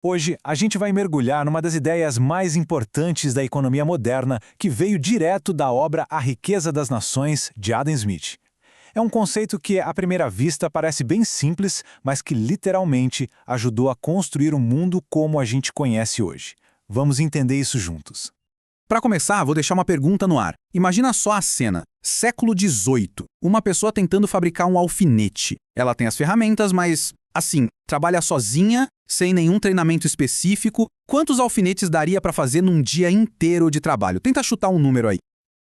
Hoje, a gente vai mergulhar numa das ideias mais importantes da economia moderna, que veio direto da obra A Riqueza das Nações, de Adam Smith. É um conceito que, à primeira vista, parece bem simples, mas que literalmente ajudou a construir o mundo como a gente conhece hoje. Vamos entender isso juntos. Para começar, vou deixar uma pergunta no ar. Imagina só a cena. Século XVIII. Uma pessoa tentando fabricar um alfinete. Ela tem as ferramentas, mas, assim, trabalha sozinha, sem nenhum treinamento específico. Quantos alfinetes daria para fazer num dia inteiro de trabalho? Tenta chutar um número aí.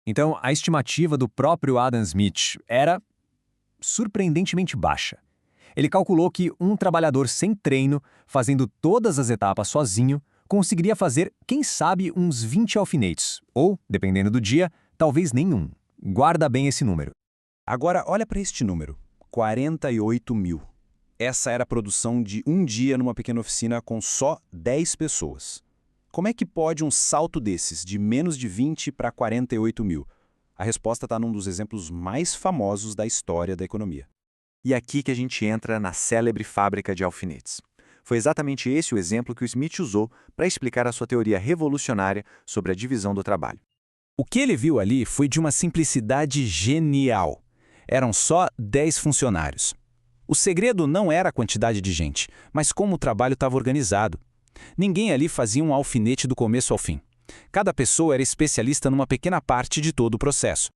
Então, a estimativa do próprio Adam Smith era surpreendentemente baixa. Ele calculou que um trabalhador sem treino, fazendo todas as etapas sozinho, conseguiria fazer, quem sabe, uns 20 alfinetes, ou, dependendo do dia, talvez nenhum. Guarda bem esse número. Agora, olha para este número, 48 mil. Essa era a produção de um dia numa pequena oficina com só 10 pessoas. Como é que pode um salto desses, de menos de 20 para 48 mil? A resposta está num dos exemplos mais famosos da história da economia. E aqui que a gente entra na célebre fábrica de alfinetes. Foi exatamente esse o exemplo que o Smith usou para explicar a sua teoria revolucionária sobre a divisão do trabalho. O que ele viu ali foi de uma simplicidade genial. Eram só 10 funcionários. O segredo não era a quantidade de gente, mas como o trabalho estava organizado. Ninguém ali fazia um alfinete do começo ao fim. Cada pessoa era especialista numa pequena parte de todo o processo.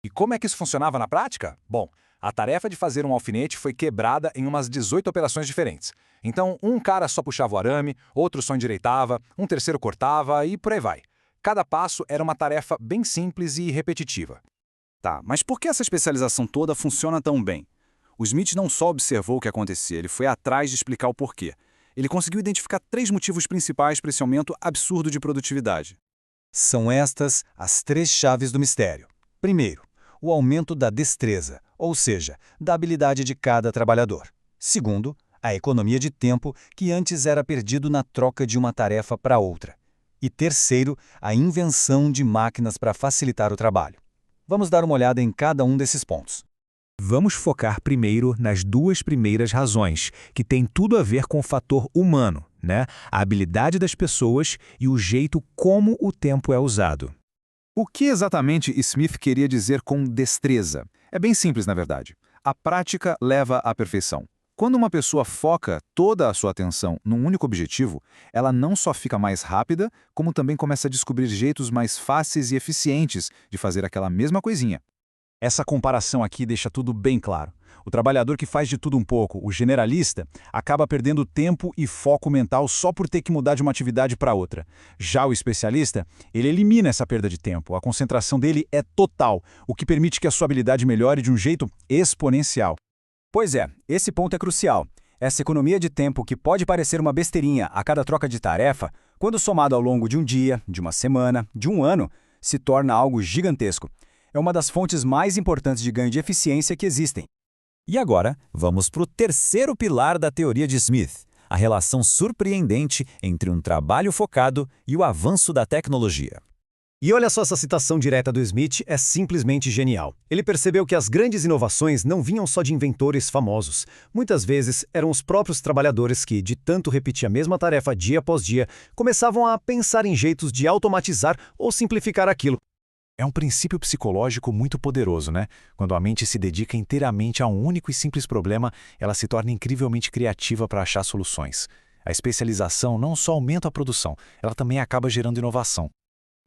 E como é que isso funcionava na prática? Bom, a tarefa de fazer um alfinete foi quebrada em umas 18 operações diferentes. Então, um cara só puxava o arame, outro só endireitava, um terceiro cortava e por aí vai. Cada passo era uma tarefa bem simples e repetitiva. Tá, mas por que essa especialização toda funciona tão bem? O Smith não só observou o que acontecia, ele foi atrás de explicar o porquê. Ele conseguiu identificar 3 motivos principais para esse aumento absurdo de produtividade. São estas as 3 chaves do mistério. Primeiro, o aumento da destreza, ou seja, da habilidade de cada trabalhador. Segundo, a economia de tempo que antes era perdido na troca de uma tarefa para outra. E terceiro, a invenção de máquinas para facilitar o trabalho. Vamos dar uma olhada em cada um desses pontos. Vamos focar primeiro nas 2 primeiras razões, que têm tudo a ver com o fator humano, né? A habilidade das pessoas e o jeito como o tempo é usado. O que exatamente Smith queria dizer com destreza? É bem simples, na verdade. A prática leva à perfeição. Quando uma pessoa foca toda a sua atenção num único objetivo, ela não só fica mais rápida, como também começa a descobrir jeitos mais fáceis e eficientes de fazer aquela mesma coisinha. Essa comparação aqui deixa tudo bem claro. O trabalhador que faz de tudo um pouco, o generalista, acaba perdendo tempo e foco mental só por ter que mudar de uma atividade para outra. Já o especialista, ele elimina essa perda de tempo. A concentração dele é total, o que permite que a sua habilidade melhore de um jeito exponencial. Pois é, esse ponto é crucial. Essa economia de tempo que pode parecer uma besteirinha a cada troca de tarefa, quando somado ao longo de um dia, de uma semana, de um ano, se torna algo gigantesco. É uma das fontes mais importantes de ganho de eficiência que existem. E agora, vamos para o terceiro pilar da teoria de Smith, a relação surpreendente entre um trabalho focado e o avanço da tecnologia. E olha só, essa citação direta do Smith é simplesmente genial. Ele percebeu que as grandes inovações não vinham só de inventores famosos. Muitas vezes eram os próprios trabalhadores que, de tanto repetir a mesma tarefa dia após dia, começavam a pensar em jeitos de automatizar ou simplificar aquilo. É um princípio psicológico muito poderoso, né? Quando a mente se dedica inteiramente a um único e simples problema, ela se torna incrivelmente criativa para achar soluções. A especialização não só aumenta a produção, ela também acaba gerando inovação.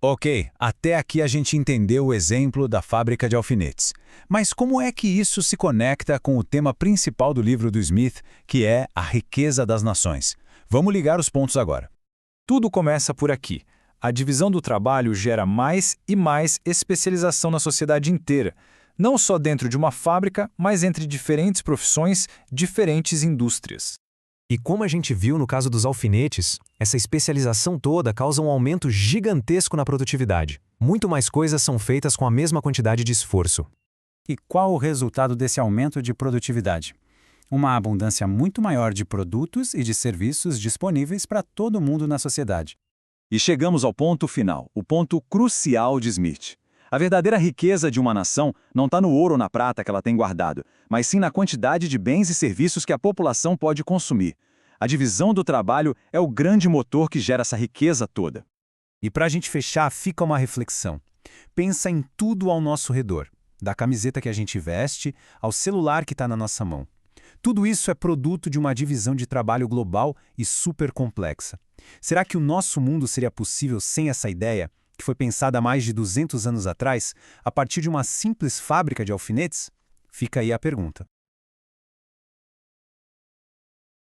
Ok, até aqui a gente entendeu o exemplo da fábrica de alfinetes. Mas como é que isso se conecta com o tema principal do livro do Smith, que é a riqueza das nações? Vamos ligar os pontos agora. Tudo começa por aqui. A divisão do trabalho gera mais e mais especialização na sociedade inteira, não só dentro de uma fábrica, mas entre diferentes profissões, diferentes indústrias. E como a gente viu no caso dos alfinetes, essa especialização toda causa um aumento gigantesco na produtividade. Muito mais coisas são feitas com a mesma quantidade de esforço. E qual o resultado desse aumento de produtividade? Uma abundância muito maior de produtos e de serviços disponíveis para todo mundo na sociedade. E chegamos ao ponto final, o ponto crucial de Smith. A verdadeira riqueza de uma nação não está no ouro ou na prata que ela tem guardado, mas sim na quantidade de bens e serviços que a população pode consumir. A divisão do trabalho é o grande motor que gera essa riqueza toda. E para a gente fechar, fica uma reflexão. Pensa em tudo ao nosso redor, da camiseta que a gente veste ao celular que está na nossa mão. Tudo isso é produto de uma divisão de trabalho global e super complexa. Será que o nosso mundo seria possível sem essa ideia, que foi pensada há mais de 200 anos atrás, a partir de uma simples fábrica de alfinetes? Fica aí a pergunta.